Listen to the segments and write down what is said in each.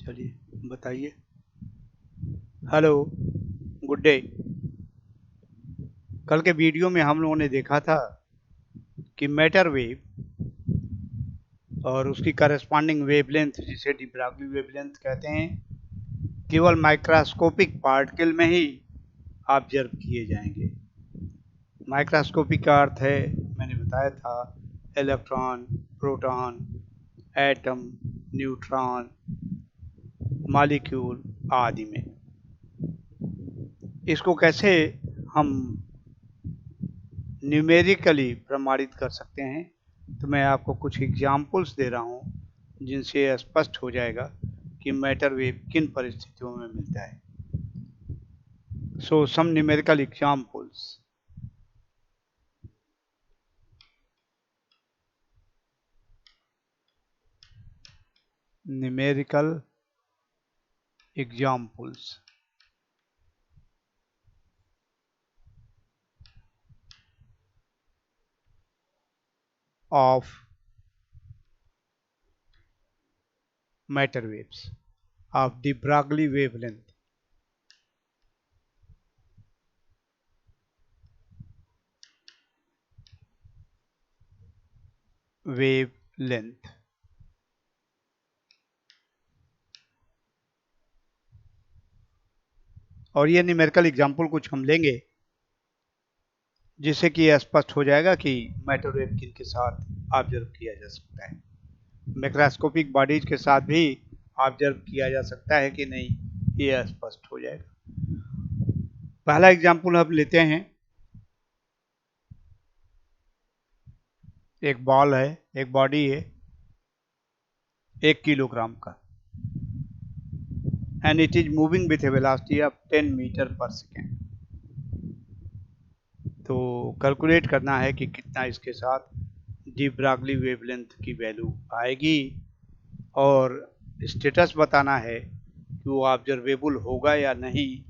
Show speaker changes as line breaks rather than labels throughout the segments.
चलिए बताइए। Hello, good day. कल के वीडियो में हम लोगों ने देखा था कि मैटर वेव और उसकी करस्पॉन्डिंग वेवलेंथ, जिसे डी ब्रॉगली वेवलेंथ कहते हैं, केवल माइक्रोस्कोपिक पार्टिकल में ही ऑब्जर्व किए जाएंगे। माइक्रोस्कोपिक का अर्थ है, मैंने बताया था, electron, proton, atom, neutron, molecule आदि में। इसको कैसे हम न्यूमेरिकली प्रमाणित कर सकते हैं, तो मैं आपको कुछ एग्जाम्पल्स दे रहा हूं जिनसे यह स्पष्ट हो जाएगा कि मैटर वेव किन परिस्थितियों में मिलता है। So some numerical examples. Numerical examples of matter waves of de Broglie wavelength. Wavelength. और ये न्यूमेरिकल एग्जाम्पल कुछ हम लेंगे जिससे कि यह स्पष्ट हो जाएगा कि मैटर वेव किन के साथ ऑब्जर्व किया जा सकता है। मैक्रोस्कोपिक बॉडीज के साथ भी ऑब्जर्व किया जा सकता है कि नहीं, ये स्पष्ट हो जाएगा। पहला एग्जाम्पल हम लेते हैं। एक बॉल है, एक बॉडी है 1 किलोग्राम का, and it is moving with a velocity of 10 metre per second. तो कैलकुलेट करना है कि कितना इसके साथ डी ब्रॉगली वेवलेंथ की वैल्यू आएगी, और स्टेटस बताना है कि वो ऑब्जर्वेबल होगा या नहीं,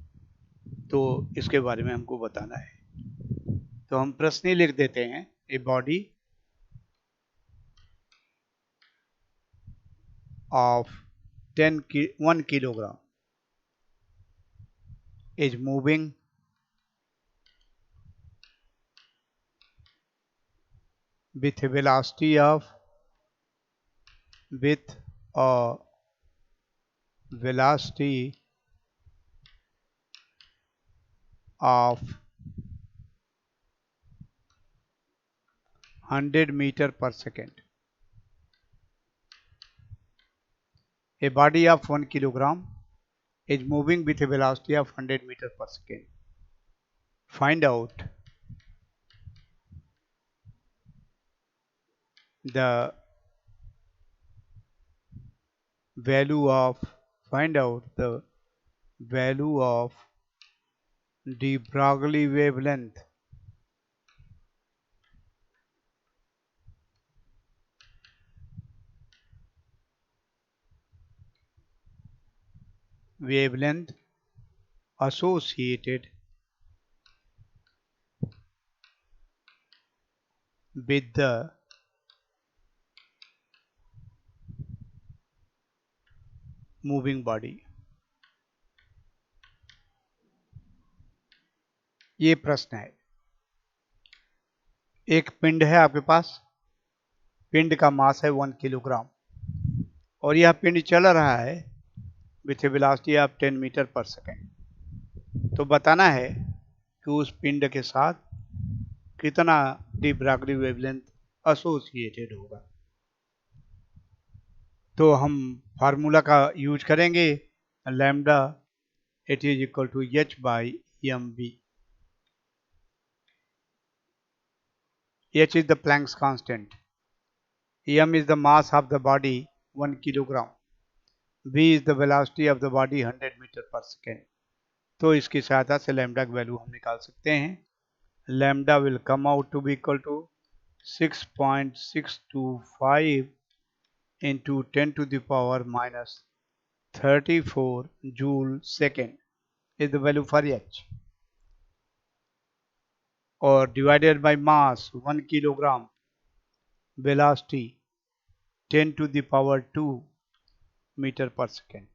तो इसके बारे में हमको बताना है। तो हम प्रश्न लिख देते हैं, a body of 1 kilogram is moving with a velocity of 100 meter per second. A body of 1 kilogram is moving with a velocity of 100 meter per second. Find out the value of de Broglie wavelength associated with the moving body. ये प्रश्न है। एक पिंड है आपके पास, पिंड का मास है 1 किलोग्राम, और यह पिंड चल रहा है with a velocity of 10 metre per second. तो बताना है कि उस पिंड के साथ कितना डी ब्रॉगली वेवलेंथ एसोसिएटेड होगा। तो हम फार्मूला का यूज करेंगे, lambda it is equal to H by M B. H is the Planck's constant, m is the mass of the body 1 kilogram, v is the velocity of the body 100 meter per second। तो इसकी सहायता से lambda की value हम निकाल सकते हैं। Lambda will come out to be equal to 6.625 into 10 to the power minus 34 joule second is the value for H, or divided by mass 1 kilogram, velocity 10 to the power 2 meter per second।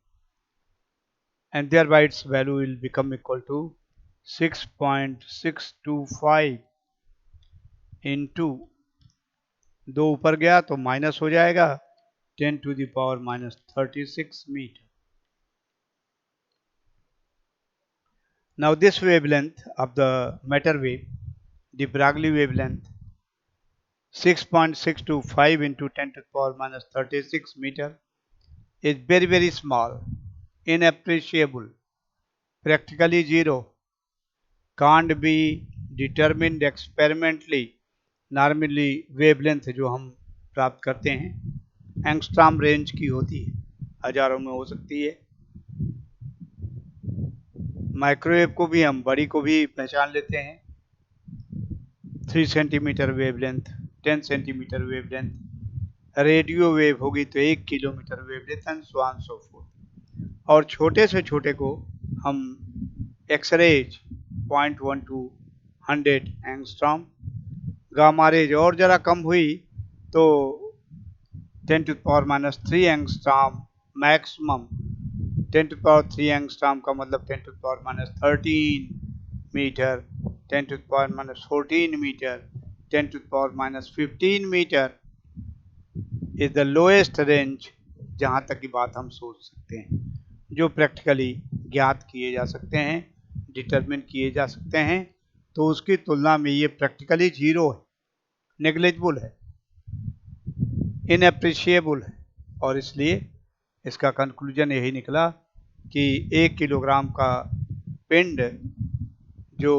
and thereby its value will become equal to 6.625 into 2 ऊपर गया तो minus हो जाएगा 10 to the power minus 36 meter. Now this wavelength of the matter wave, the Broglie wavelength 6.625 into 10 to the power minus 36 meter is very small, inappreciable, practically zero, can't be determined experimentally. Normally wavelength जो हम प्राप्त करते हैं angstrom range की होती है, हजारों में हो सकती है। माइक्रोवेव को भी हम बड़ी को भी पहचान लेते हैं, 3 centimetre wavelength, 10 centimetre wavelength, radio wave होगी तो 1 kilometre wavelength and so on so forth. और छोटे से छोटे को हम X rays 0.1 to 100 angstrom, gamma rays और जरा कम हुई तो 10 to the power minus 3 angstrom maximum. 10 to the power 3 angstrom का मतलब 10 to the power minus 13 metre, 10 to the power minus 14 metre, 10 to the power minus 15 metre is the lowest range जहां तक की बात हम सोच सकते हैं, जो प्रैक्टिकली ज्ञात किए जा सकते हैं, डिटरमिन किए जा सकते हैं। तो उसकी तुलना में ये प्रैक्टिकली जीरो है, नेग्लिजिबल है, इनएप्रिशिएबल है, और इसलिए इसका कंक्लूजन यही निकला कि 1 किलोग्राम का पिंड जो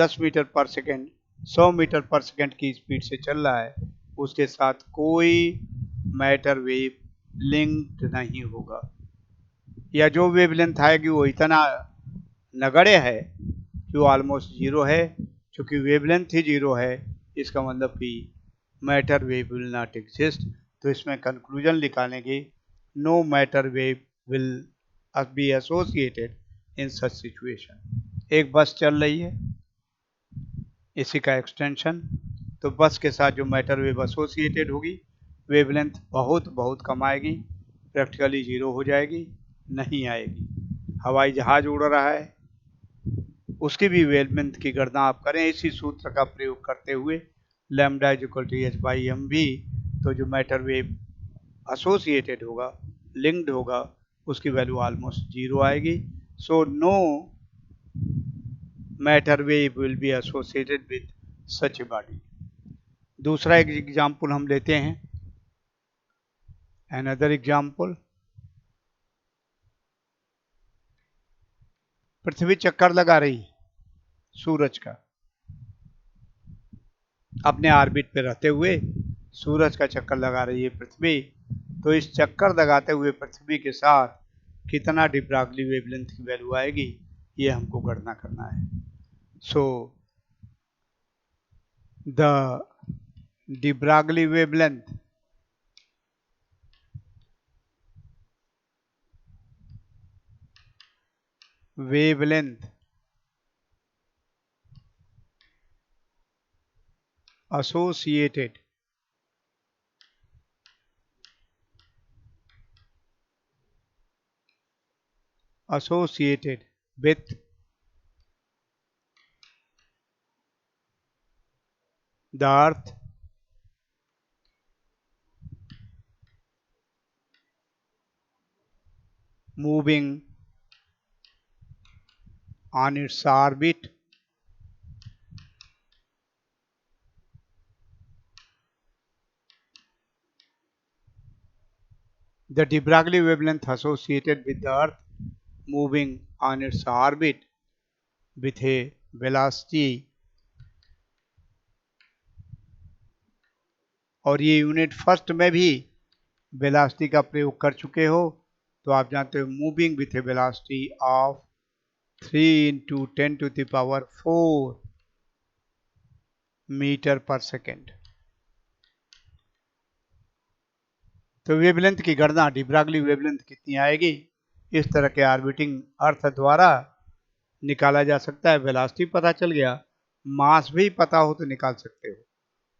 10 metre per second 100 metre per second की स्पीड से चल रहा है, उसके साथ कोई मैटर वेव लिंक्ड नहीं होगा, या जो वेवलेंथ आएगी वो इतना नगण्य है कि वो ऑलमोस्ट जीरो है। चूंकि वेवलेंथ ही जीरो है, इसका मतलब कि matter wave will not exist. तो इसमें कंक्लूजन निकालेंगे, no matter wave will be associated in such situation. एक बस चल रही है, इसी का एक्सटेंशन, तो बस के साथ जो मैटर वेव एसोसिएटेड होगी, वेवलेंथ बहुत कम आएगी, प्रैक्टिकली जीरो हो जाएगी, नहीं आएगी। हवाई जहाज उड़ रहा है, उसकी भी वेवलेंथ की गणना आप करें इसी सूत्र का प्रयोग करते हुए, lambda is equal to H by M V, तो जो मैटर वेव एसोसिएटेड होगा, लिंक्ड होगा, उसकी वैल्यू ऑलमोस्ट जीरो आएगी। So no matter wave will be associated with such a body. दूसरा एक एग्जाम्पल हम लेते हैं, अनदर एग्जाम्पल, पृथ्वी चक्कर लगा रही है सूरज का, अपने ऑर्बिट पे रहते हुए सूरज का चक्कर लगा रही है पृथ्वी। तो इस चक्कर लगाते हुए पृथ्वी के साथ कितना डी ब्रॉगली वेवलेंथ की वैल्यू आएगी, ये हमको गणना करना है। So the de Broglie wavelength associated with the earth moving on its orbit the de Broglie wavelength associated with the earth moving on its orbit with a velocity, और ये unit first में भी वेलोसिटी का प्रयोग कर चुके हो, तो आप जानते हो moving with a velocity of 3 into 10 to the power 4 metre per second. तो वेवलेंथ की गणना डी ब्रॉगली वेवलेंथ कितनी आएगी, इस तरह के ऑर्बिटिंग अर्थ द्वारा निकाला जा सकता है। वेलोसिटी पता चल गया, मास भी पता हो तो निकाल सकते हो।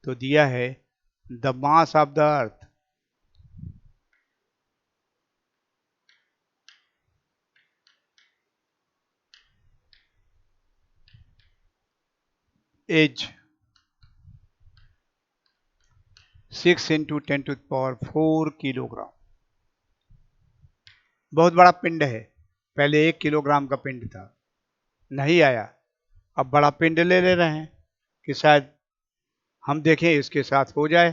तो दिया है the mass of the earth is 6 into 10 to the power 4 kilogram. बहुत बड़ा पिंड है। पहले 1 किलोग्राम का पिंड था, नहीं आया। अब बड़ा पिंड ले रहे हैं कि शायद हम देखें इसके साथ हो जाए,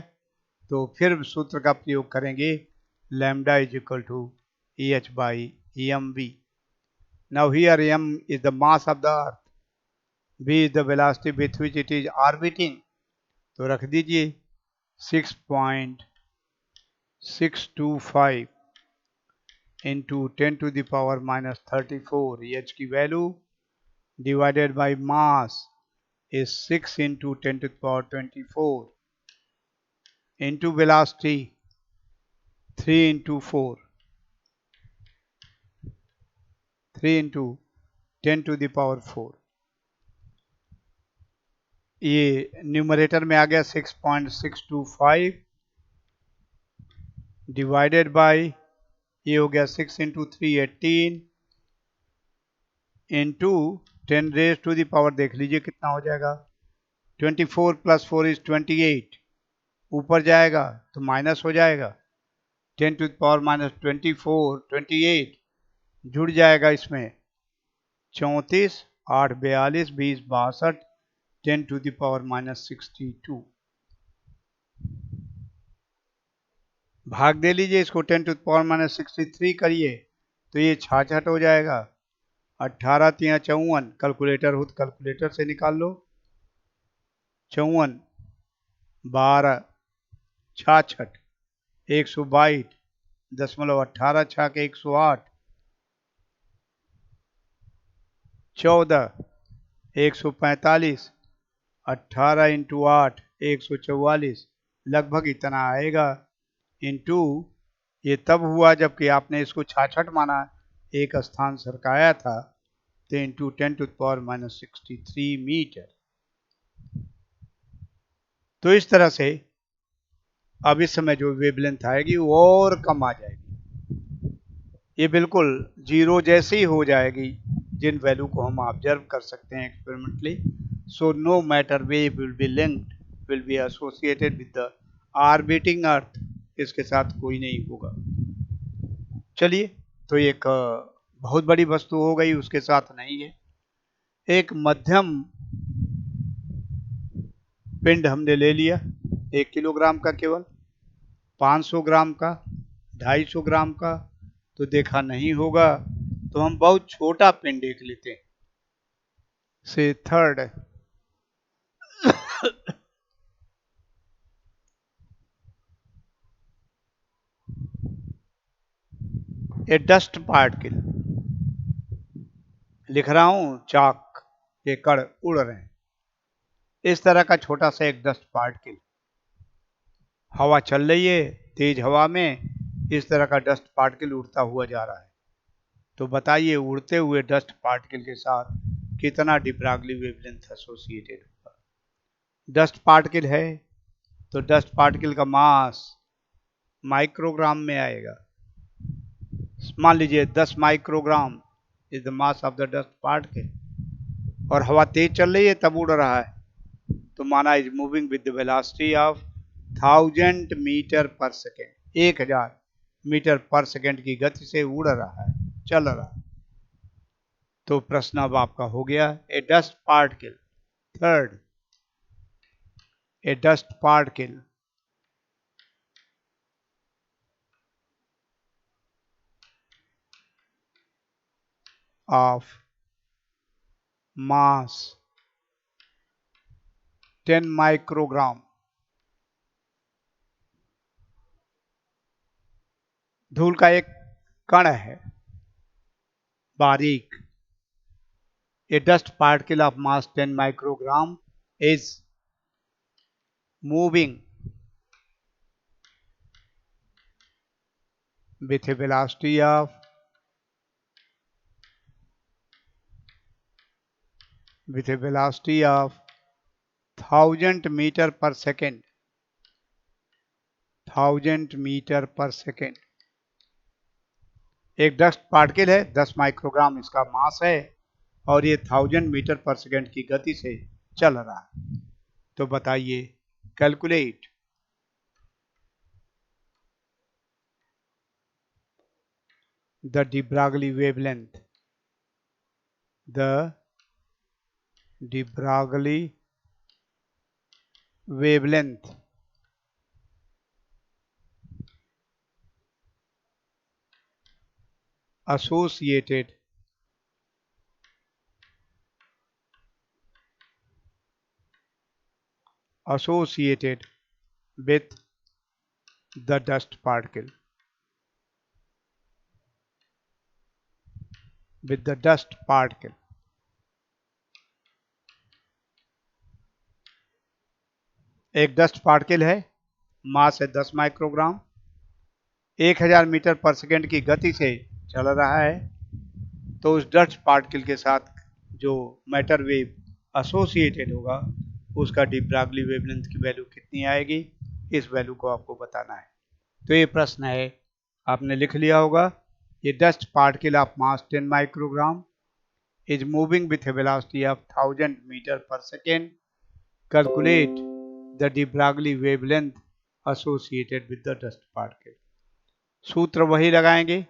तो फिर सूत्र का प्रयोग करेंगे, lambda is equal to E H by E M V. Now here M is the mass of the earth, V is the velocity with which it is orbiting. तो रख दीजिए 6.625 into 10 to the power minus 34, H की value divided by mass is 6 into 10 to the power 24 into velocity 3 into 4, 3 into 10 to the power 4। ये numerator में आ गया 6.625 divided by ये हो गया 6 into 3 18 into 10 raise to the power, देख लीजिए कितना हो जाएगा, 24 प्लस 4 इज 28। ऊपर जाएगा तो माइनस हो जाएगा, 10 टू द पावर माइनस 24 28 जुड़ जाएगा इसमें 34 8 42 20 62 10 टू द पावर माइनस 62। भाग दे लीजिए इसको, 10 टू द पावर माइनस 63 करिए तो ये 66 हो जाएगा। 18 3 54, कैलकुलेटर हो तो कैलकुलेटर से निकाल लो। 54 12 66 122.18 6 के 108 14 145 18 इंटू 8 144, लगभग इतना आएगा। इंटू ये तब हुआ जबकि आपने इसको 66 माना, एक स्थान सरकाया था, तो into 10 to the power minus 63 metre. तो इस तरह से अब इस समय जो वेवलेंथ आएगी वो और कम आ जाएगी, ये बिल्कुल जीरो जैसी हो जाएगी जिन वैल्यू को हम ऑब्जर्व कर सकते हैं experimentally. So no matter wave will be linked, will be associated with the orbiting earth, इसके साथ कोई नहीं होगा। चलिए, तो एक बहुत बड़ी वस्तु हो गई, उसके साथ नहीं है। एक मध्यम पिंड हमने ले लिया, 1 किलोग्राम का केवल, 500 ग्राम का, 250 ग्राम का, तो देखा नहीं होगा, तो हम बहुत छोटा पिंड एक लेते हैं, से थर्ड ए डस्ट पार्टिकल, लिख रहा हूं, चाक के कण उड़ रहे हैं, इस तरह का छोटा सा एक डस्ट पार्टिकल, हवा चल रही है, तेज हवा में इस तरह का डस्ट पार्टिकल उड़ता हुआ जा रहा है। तो बताइए उड़ते हुए डस्ट पार्टिकल के साथ कितना डी ब्रॉगली वेवलेंथ एसोसिएटेड होगा। डस्ट पार्टिकल है तो डस्ट पार्टिकल का मास माइक्रोग्राम में आएगा। मान लीजिए 10 microgram is the mass of the dust particle, और हवा तेज चल रही है तब उड़ रहा है, तो माना is moving with the velocity of 1000 metre per second, 1000 metre per second की गति से उड़ रहा है, चल रहा है। तो प्रश्न अब आपका हो गया, a dust particle, third, a dust particle of mass 10 microgram, धूल का एक कण है बारीक, a dust particle of mass 10 microgram is moving with a velocity of 1000 metre per second, 1000 metre per second. एक डस्ट पार्टिकल है, 10 माइक्रोग्राम इसका मास है, और ये 1000 मीटर पर सेकेंड की गति से चल रहा है। तो बताइए, calculate the de Broglie wavelength, the de Broglie wavelength associated with the dust particle, with the dust particle। एक डस्ट पार्टिकल है, मास है 10 माइक्रोग्राम, 1000 मीटर पर सेकेंड की गति से चल रहा है। तो उस डस्ट पार्टिकल के साथ जो मैटर वेव एसोसिएटेड होगा उसका डी ब्रॉगली वेवलेंथ की वैल्यू कितनी आएगी, इस वैल्यू को आपको बताना है। तो ये प्रश्न है, आपने लिख लिया होगा। ये dust particle of mass 10 microgram is moving with a velocity of 1000 meter per second. Calculate the de Broglie wavelength associated with the dust particle। सूत्र वही लगाएंगे,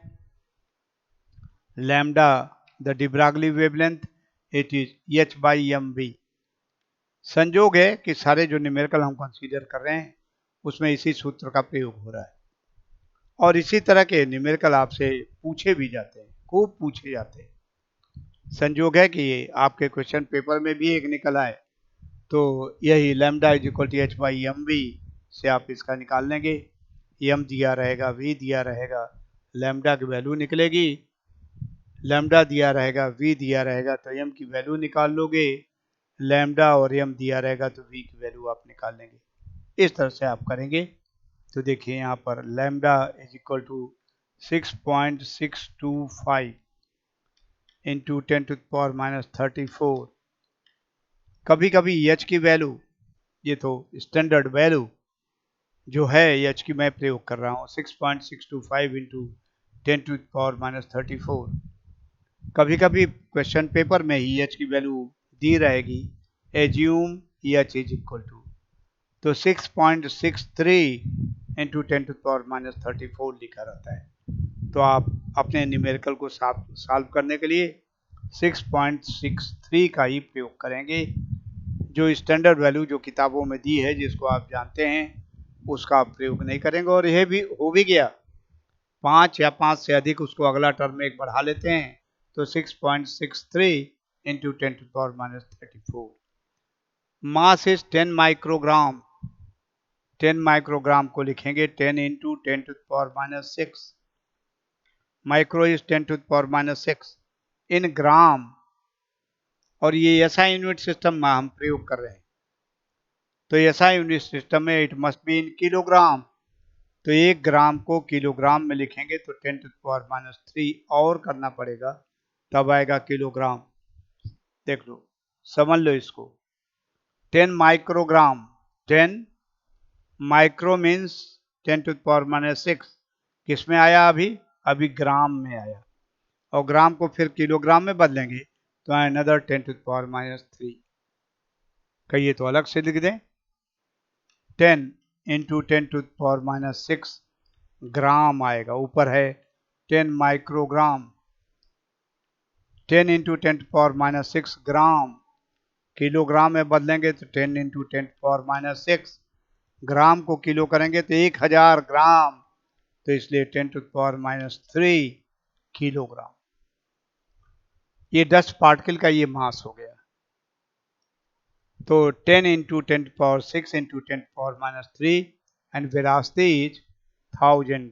lambda the de Broglie wavelength it is h/mv। संजोग है कि सारे जो numerical हम consider कर रहे हैं उसमें इसी सूत्र का प्रयोग हो रहा है, और इसी तरह के न्यूमेरिकल आपसे पूछे भी जाते हैं, खूब पूछे जाते हैं। संजोग है कि आपके क्वेश्चन पेपर में भी एक निकल आए, तो यही lambda is equal to h/mv से आप इसका निकाल लेंगे। m दिया रहेगा, v दिया रहेगा, लैम्डा की वैल्यू निकलेगी, लैम्डा दिया रहेगा, v दिया रहेगा, तो m की वैल्यू निकाल लोगे, लैम्डा और m दिया रहेगा तो v की वैल्यू आप निकाल लेंगे। इस तरह से आप करेंगे। तो देखिए यहाँ पर lambda is equal to 6.625 into 10⁻⁻34। कभी कभी h की वैल्यू, ये तो स्टैंडर्ड वैल्यू जो है h की मैं प्रयोग कर रहा हूँ 6.625 इंटू 10⁻⁻34। कभी कभी क्वेश्चन पेपर में ही h की वैल्यू दी रहेगी, assume h is equal to, तो 6.63 इंटू 10⁻⁻34 लिखा रहता है। तो आप अपने न्यूमेरिकल को सॉल्व करने के लिए 6.63 का ही प्रयोग करेंगे, जो स्टैंडर्ड वैल्यू जो किताबों में दी है, जिसको आप जानते हैं, उसका आप प्रयोग नहीं करेंगे। और यह भी हो भी गया 5 या 5 से अधिक, उसको अगला टर्म में एक बढ़ा लेते हैं, तो 6.63 into 10⁻⁻34। Mass is 10 microgram, 10 microgram को लिखेंगे 10 इंटू 10⁻⁻6, माइक्रो इज 10⁻⁻6 इन ग्राम, और ये एसआई यूनिट सिस्टम में हम प्रयोग कर रहे हैं, तो एसआई यूनिट सिस्टम में it must be in kilogram, तो 1 ग्राम को किलोग्राम में लिखेंगे तो 10⁻³ और करना पड़ेगा, तब आएगा किलोग्राम। देख लो, समझ लो इसको। 10 माइक्रोग्राम, 10 माइक्रो मीन्स 10⁻⁻6, किस में आया अभी ग्राम में आया, और ग्राम को फिर किलोग्राम में बदलेंगे तो अनदर 10⁻³ कहिए तो अलग से लिख दें, 10 इंटू 10⁻⁻6 ग्राम आएगा, ऊपर है 10 माइक्रोग्राम, 10 इंटू 10⁻⁻6 ग्राम, किलोग्राम में बदलेंगे तो 10 इंटू 10⁻⁻6, ग्राम को किलो करेंगे तो 1000 ग्राम, तो इसलिए 10⁻³ किलोग्राम। ये डस्ट पार्टिकल का ये मास हो गया। तो 10 into 10⁻6 into 10⁻³ and velocity is 1000,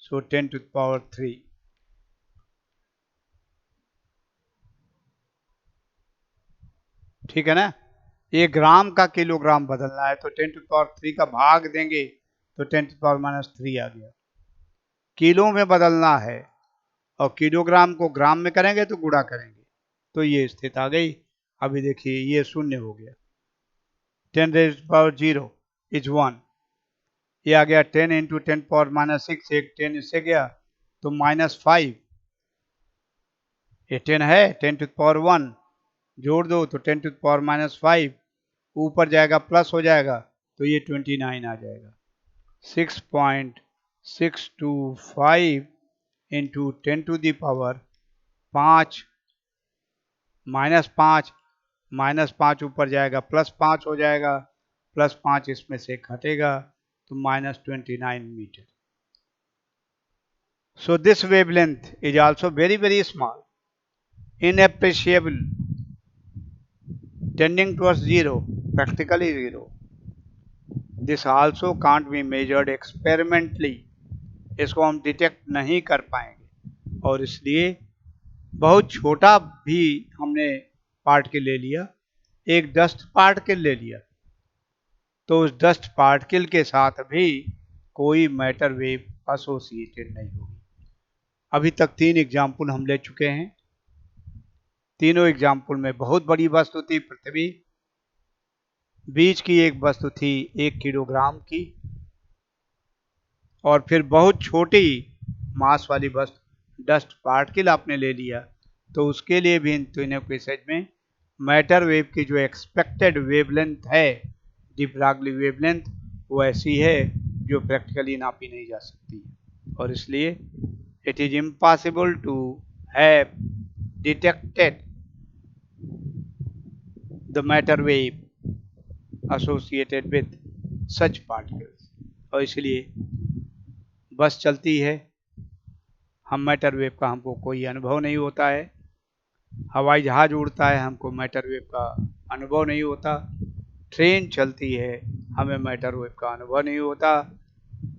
so 10⁻³। ठीक है ना, ये ग्राम का किलोग्राम बदलना है, तो 10⁻³ का भाग देंगे तो 10⁻³ आ गया। किलो में बदलना है और किलोग्राम को ग्राम में करेंगे तो गुणा करेंगे, तो ये स्थिति आ गई। अभी देखिए ये शून्य हो गया, 10⁻0 इज 1, ये आ गया 10 इंटू 10⁻⁻6, एक 10 इससे गया तो -5, ये 10 है, 10⁻1 जोड़ दो तो 10⁻⁻5, ऊपर जाएगा प्लस हो जाएगा तो ये 29 आ जाएगा। 6.625 इंटू 10 टू दी पावर 5 -5 ऊपर जाएगा +5 हो जाएगा, +5 इसमें से घटेगा तो -29 metre. So this wavelength is also very very small, inappreciable, tending towards zero, practically zero. This also can't be measured experimentally. इसको हम डिटेक्ट नहीं कर पाएंगे और इसलिए बहुत छोटा भी हमने पार्टिकल ले लिया, एक डस्ट पार्टिकल ले लिया, तो उस डस्ट पार्टिकल के साथ भी कोई मैटर वेव एसोसिएटेड नहीं होगी। अभी तक 3 एग्जाम्पल हम ले चुके हैं। तीनों एग्जाम्पल में बहुत बड़ी वस्तु थी पृथ्वी, बीच की एक वस्तु थी 1 किलोग्राम की, और फिर बहुत छोटी मास वाली वस्तु डस्ट पार्टिकल आपने ले लिया, तो उसके लिए भी इन तीनों केसेज में मैटर वेव की जो एक्सपेक्टेड वेवलेंथ है, डी ब्रागली वेवलेंथ, वो ऐसी है जो प्रैक्टिकली नापी नहीं जा सकती, और इसलिए it is impossible to have detected the matter wave associated with such particles. और इसलिए बस चलती है, हम मैटर वेव का हमको कोई अनुभव नहीं होता है, हवाई जहाज उड़ता है हमको मैटर वेव का अनुभव नहीं होता, ट्रेन चलती है हमें मैटर वेव का अनुभव नहीं होता,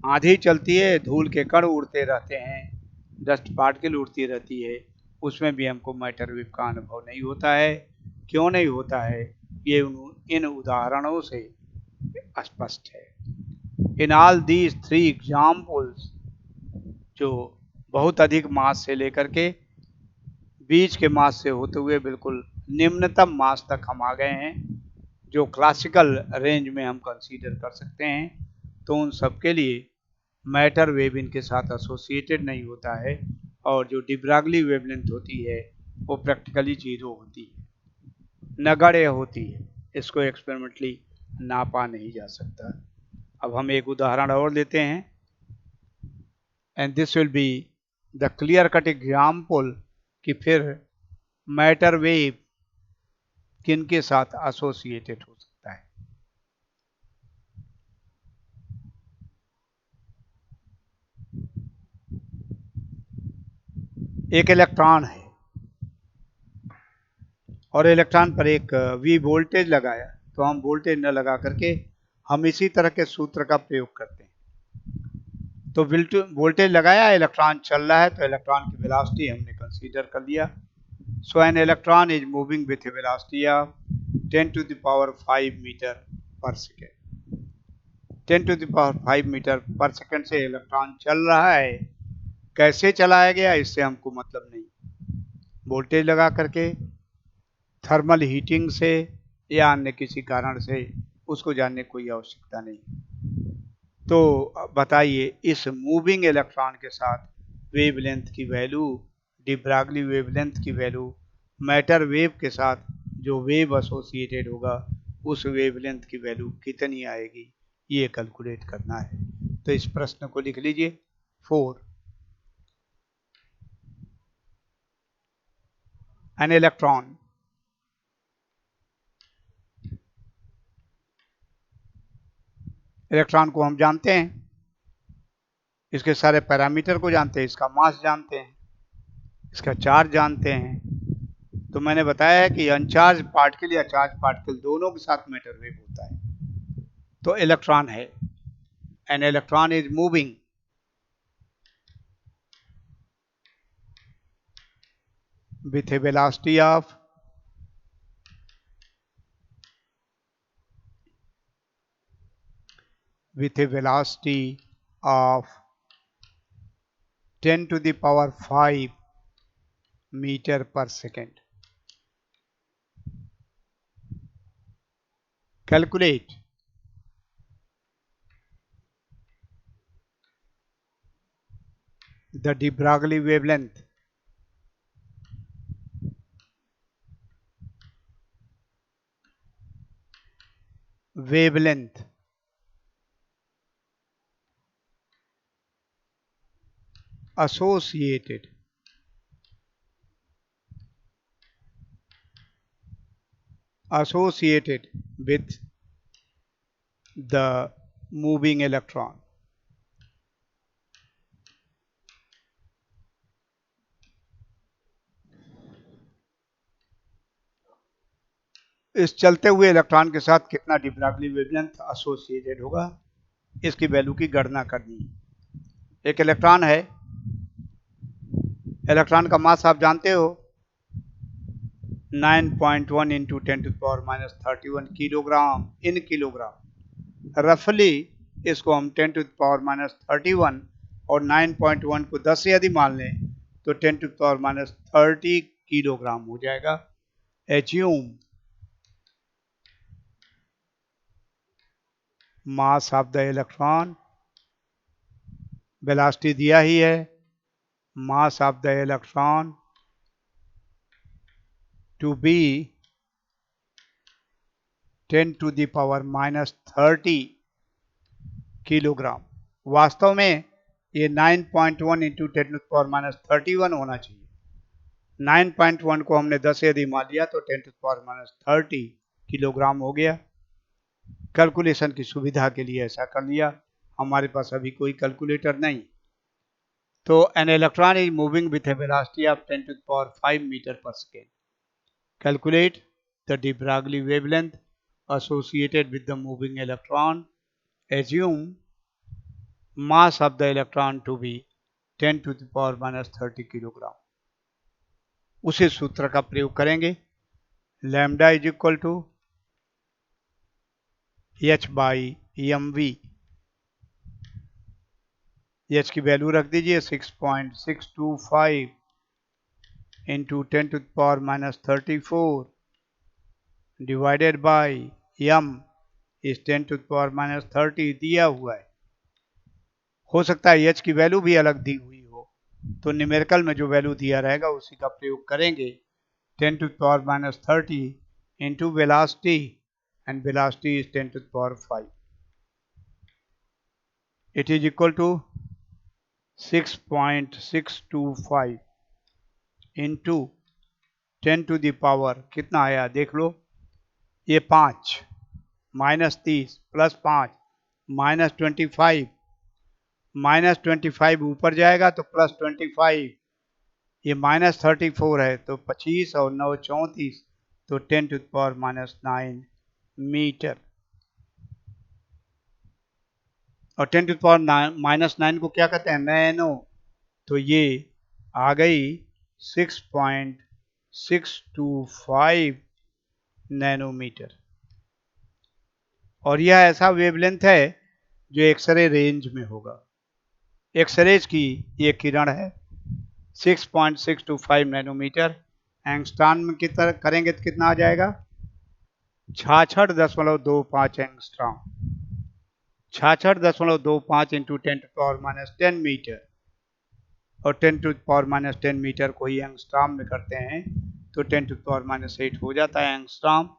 आंधी चलती है धूल के कण उड़ते रहते हैं, डस्ट पार्टिकल उड़ती रहती है, उसमें भी हमको मैटर वेव का अनुभव नहीं होता है। क्यों नहीं होता है, ये इन उदाहरणों से स्पष्ट है। इन ऑल दीज 3 एग्जाम्पल्स, जो बहुत अधिक मास से लेकर के बीच के मास से होते हुए बिल्कुल निम्नतम मास तक हम आ गए हैं, जो क्लासिकल रेंज में हम कंसीडर कर सकते हैं, तो उन सब के लिए मैटर वेव इनके साथ एसोसिएटेड नहीं होता है, और जो डी ब्रागली वेवलेंथ होती है वो प्रैक्टिकली जीरो होती है, नगण्य होती है, इसको एक्सपेरिमेंटली नापा नहीं जा सकता। अब हम एक उदाहरण और लेते हैं, and this will be the clear cut example कि फिर मैटर वेव किन के साथ एसोसिएटेड हो सकता है। एक इलेक्ट्रॉन है और इलेक्ट्रॉन पर एक वी वोल्टेज लगाया, तो हम वोल्टेज न लगा करके हम इसी तरह के सूत्र का प्रयोग करते हैं। तो वोल्टेज लगाया, इलेक्ट्रॉन चल रहा है, तो इलेक्ट्रॉन की वेलोसिटी हमने कंसीडर कर लिया। So an electron is moving with a velocity of 10 to the power 5 metre per second. 10 to the power 5 metre per second से इलेक्ट्रॉन चल रहा है, कैसे चलाया गया इससे हमको मतलब नहीं, वोल्टेज लगा करके, थर्मल हीटिंग से, या अन्य किसी कारण से, उसको जानने की कोई आवश्यकता नहीं। तो बताइए, इस मूविंग इलेक्ट्रॉन के साथ वेवलेंथ की वैल्यू, डी ब्रागली वेवलेंथ की वैल्यू, मैटर वेव के साथ जो वेव एसोसिएटेड होगा उस वेवलेंथ की वैल्यू कितनी आएगी, ये कैलकुलेट करना है। तो इस प्रश्न को लिख लीजिए 4। एन इलेक्ट्रॉन को हम जानते हैं, इसके सारे पैरामीटर को जानते हैं, इसका मास जानते हैं, इसका चार्ज जानते हैं। तो मैंने बताया है कि अनचार्ज पार्टिकल या चार्ज पार्टिकल दोनों के साथ मैटर वेव होता है। तो इलेक्ट्रॉन है, N electron is moving with a velocity of 10 to the power 5 meter per second. Calculate the de Broglie wavelength wavelength associated with the moving electron. इस चलते हुए इलेक्ट्रॉन के साथ कितना डी ब्रॉगली वेवलेंथ एसोसिएटेड होगा, इसकी value की गणना करनी है। एक इलेक्ट्रॉन है, इलेक्ट्रॉन का मास आप जानते हो 9.1 इंटू 10⁻³ किलोग्राम इन किलोग्राम। रफली इसको हम 10⁻³ और 9.1 को 10 से यदि मान लें तो 10⁻30 किलोग्राम हो जाएगा। Assume mass of the electron, velocity दिया ही है, mass of the electron to be 10⁻³ kilogram. वास्तव में ये 9.1 इंटू 10⁻31 होना चाहिए। 9.1 को हमने 10 से यदि मान लिया तो 10⁻30 किलोग्राम हो गया। कैलकुलेशन की सुविधा के लिए ऐसा कर लिया, हमारे पास अभी कोई कैलकुलेटर नहीं। तो an electron is moving with a velocity of 10⁵ metre per second. Calculate the de Broglie wavelength associated with the moving electron. Assume mass of the electron to be 10⁻³ kilogram. उसी सूत्र का प्रयोग करेंगे, lambda is equal to h/mv। h की value रख दीजिए 6.625 into 10⁻34 divided by m इस 10⁻30 दिया हुआ है। हो सकता है h की वैल्यू भी अलग दी हुई हो, तो न्यूमेरिकल में जो वैल्यू दिया रहेगा उसी का प्रयोग करेंगे। 10⁻30 into velocity, and velocity is 10⁵। It is equal to 6.625 into 10⁻, कितना आया देख लो, ये 5 -30 +5 -25 ऊपर जाएगा तो +25, ये -34 है तो 25 और 9 34, तो 10⁻⁹ मीटर। और 10⁻⁹ को क्या कहते हैं, नैनो। तो ये आ गई 6.625 नैनोमीटर। और यह ऐसा वेवलेंथ है जो एक्सरे रेंज में होगा। एक्सरेज की ये किरण है 6.625 नैनोमीटर। एंगस्ट्रॉम में कितना करेंगे तो कितना आ जाएगा, 66.25 एंगस्ट्रॉम। 66.25 इंटू 10⁻⁻10 मीटर, और 10⁻⁻10 मीटर को ही एंगस्ट्रॉम में करते हैं तो 10⁻⁸ हो जाता है एंगस्ट्रॉम।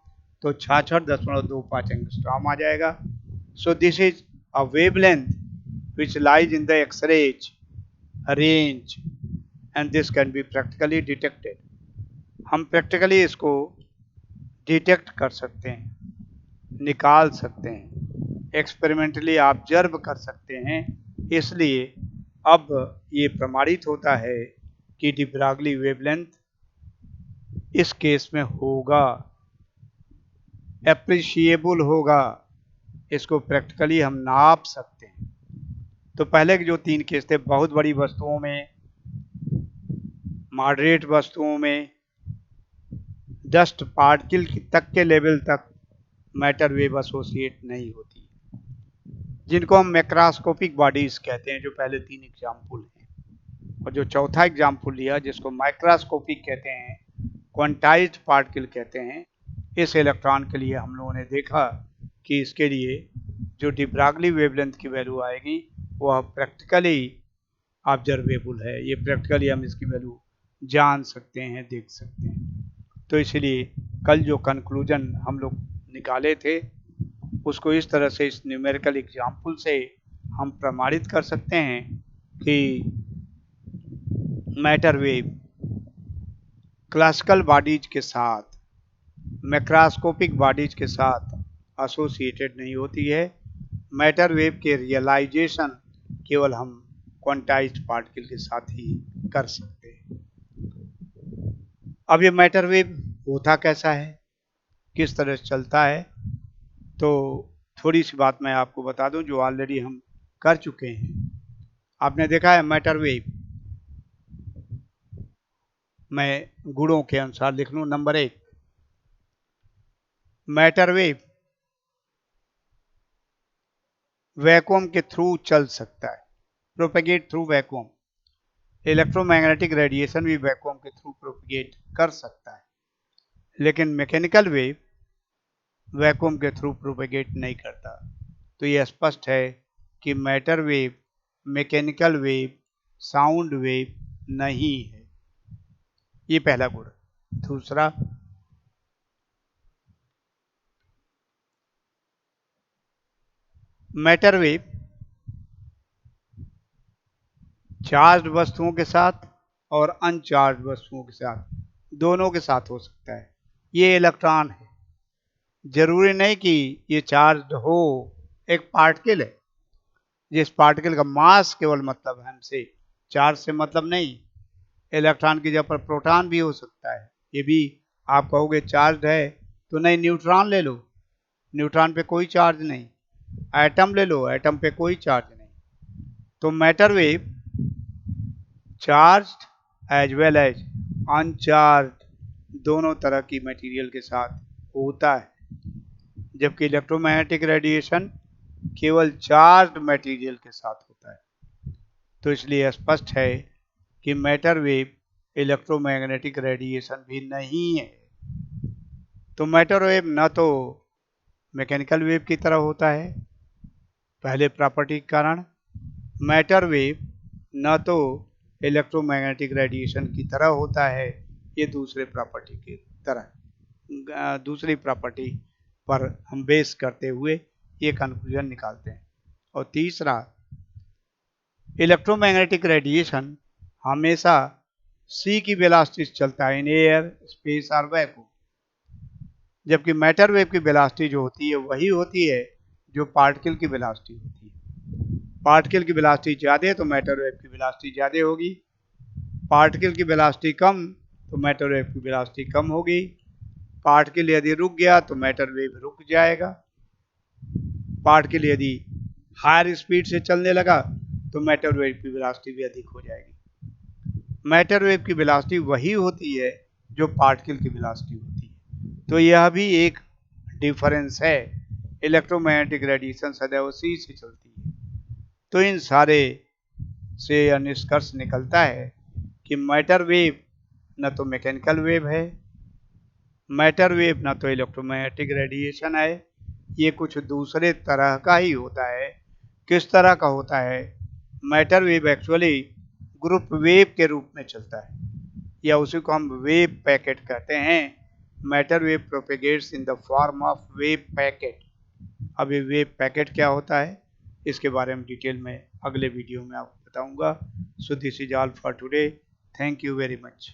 तो 66.25 एंगस्ट्रॉम आ जाएगा। So this is a wavelength which lies in the X-rays range and this can be practically detected. हम प्रैक्टिकली इसको डिटेक्ट कर सकते हैं, निकाल सकते हैं, एक्सपेरिमेंटली ऑब्जर्व कर सकते हैं। इसलिए अब ये प्रमाणित होता है कि डी ब्रॉगली वेवलेंथ इस केस में होगा, एप्रिशिएबल होगा, इसको प्रैक्टिकली हम नाप सकते हैं। तो पहले के जो 3 केस थे, बहुत बड़ी वस्तुओं में, मॉडरेट वस्तुओं में, डस्ट पार्टिकल तक के लेवल तक मैटर वेव एसोसिएट नहीं होती, जिनको हम मैक्रोस्कोपिक बॉडीज कहते हैं, जो पहले 3 एग्जाम्पल हैं। और जो चौथा एग्जाम्पल लिया जिसको माइक्रोस्कोपिक कहते हैं, क्वांटाइज्ड पार्टिकल कहते हैं, इस इलेक्ट्रॉन के लिए हम लोगों ने देखा कि इसके लिए जो डी ब्रॉगली वेवलेंथ की वैल्यू आएगी वह प्रैक्टिकली ऑब्जर्वेबल है। ये प्रैक्टिकली हम इसकी वैल्यू जान सकते हैं, देख सकते हैं। तो इसलिए कल जो कंक्लूजन हम लोग निकाले थे उसको इस तरह से, इस न्यूमेरिकल एग्जाम्पल से हम प्रमाणित कर सकते हैं कि मैटर वेव क्लासिकल बॉडीज के साथ, मैक्रोस्कोपिक बॉडीज के साथ एसोसिएटेड नहीं होती है। मैटर वेव के रियलाइजेशन केवल हम क्वांटाइज्ड पार्टिकल के साथ ही कर सकते हैं। अब ये मैटर वेव होता कैसा है, किस तरह से चलता है, तो थोड़ी सी बात मैं आपको बता दूं जो ऑलरेडी हम कर चुके हैं। आपने देखा है मैटर वेव, मैं गुणों के अनुसार लिख लूं। नंबर 1, मैटर वेव वैक्यूम के थ्रू चल सकता है, propagate through vacuum. Electromagnetic radiation भी वैक्यूम के थ्रू प्रोपेगेट कर सकता है, लेकिन मैकेनिकल वेव वैक्यूम के थ्रू प्रोपेगेट नहीं करता। तो ये स्पष्ट है कि matter wave mechanical wave, sound wave नहीं है। ये पहला गुण। दूसरा, मैटर वेव चार्ज वस्तुओं के साथ और अनचार्ज वस्तुओं के साथ, दोनों के साथ हो सकता है। ये इलेक्ट्रॉन है, जरूरी नहीं कि ये चार्ज हो, एक पार्टिकल है जिस पार्टिकल का मास केवल मतलब है, हमसे चार्ज से मतलब नहीं। इलेक्ट्रॉन की जगह पर प्रोटॉन भी हो सकता है। ये भी आप कहोगे चार्ज है, तो नहीं, न्यूट्रॉन ले लो, न्यूट्रॉन पे कोई चार्ज नहीं। एटम ले लो, एटम पे कोई चार्ज नहीं। तो matter wave charged as well as uncharge दोनों तरह की मटेरियल के साथ होता है, जबकि इलेक्ट्रोमैग्नेटिक रेडिएशन केवल चार्ज्ड मटेरियल के साथ होता है। तो इसलिए स्पष्ट है कि मैटर वेव इलेक्ट्रोमैग्नेटिक रेडिएशन भी नहीं है। तो मैटर वेव न तो मैकेनिकल वेव की तरह होता है पहले प्रॉपर्टी के कारण, मैटर वेव न तो इलेक्ट्रोमैग्नेटिक रेडिएशन की तरह होता है, ये दूसरे प्रॉपर्टी की तरह, दूसरी प्रॉपर्टी पर हम बेस करते हुए ये कंक्लूजन निकालते हैं। और तीसरा, इलेक्ट्रोमैग्नेटिक रेडिएशन हमेशा c की वेलोसिटी से चलता है, इन एयर, स्पेस और वैक्यूम, जबकि मैटर वेव की वेलोसिटी जो होती है वही होती है जो पार्टिकल की वेलोसिटी होती है। पार्टिकल की वेलोसिटी ज़्यादा है तो मैटर वेव की वेलोसिटी ज़्यादा होगी, पार्टिकल की वेलोसिटी कम तो मैटर वेव की वेलोसिटी कम होगी। पार्टिकल यदि रुक गया तो मैटर वेव रुक जाएगा। पार्टिकल यदि हायर स्पीड से चलने लगा तो मैटर वेव की वेलोसिटी भी अधिक हो जाएगी। मैटर वेव की वेलोसिटी वही होती है जो पार्टिकल की वेलोसिटी होती है। तो यह भी एक डिफरेंस है। इलेक्ट्रोमैग्नेटिक रेडिएशन सदैव c से चलती है। तो इन सारे से यह निष्कर्ष निकलता है कि मैटर वेव न तो मैकेनिकल वेव है, मैटर वेव न तो इलेक्ट्रोमैग्नेटिक रेडिएशन है, ये कुछ दूसरे तरह का ही होता है। किस तरह का होता है? Matter wave actually group wave के रूप में चलता है, या उसी को हम वेव पैकेट कहते हैं। Matter wave propagates in the form of wave packet. अब ये वेव पैकेट क्या होता है, इसके बारे में डिटेल में अगले वीडियो में आपको बताऊंगा। So this is all for today. Thank you very much.